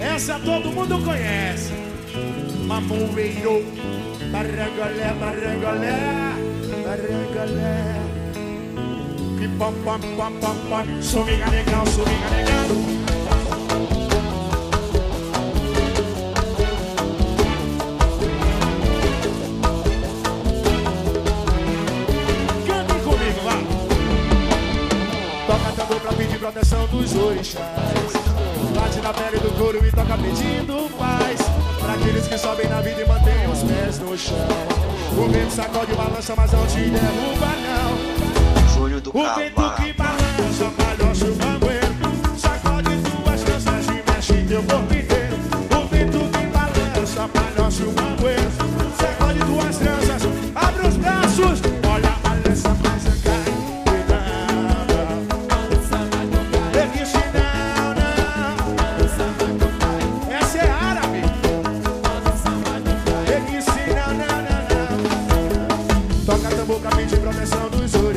Essa todo mundo conhece. Mamoeiro, barangolé, barangolé, barangolé. Que pam pam pam pam pam. Sumiga legal, sumiga legal. Pra pedir proteção dos orixás. Bate na pele do couro e toca pedindo paz. Pra aqueles que sobem na vida e mantêm os pés no chão. O vento sacode e balança, mas não te derruba não. Júlio do O vento que balança, palhoça o bangueiro. Sacode tuas tranças e mexe teu corpo inteiro. O vento que balança, palhoça o bangueiro. Sacode tuas tranças, abre os braços. Olha a balança, mas cai. Toca tambor pra pedir proteção dos olhos.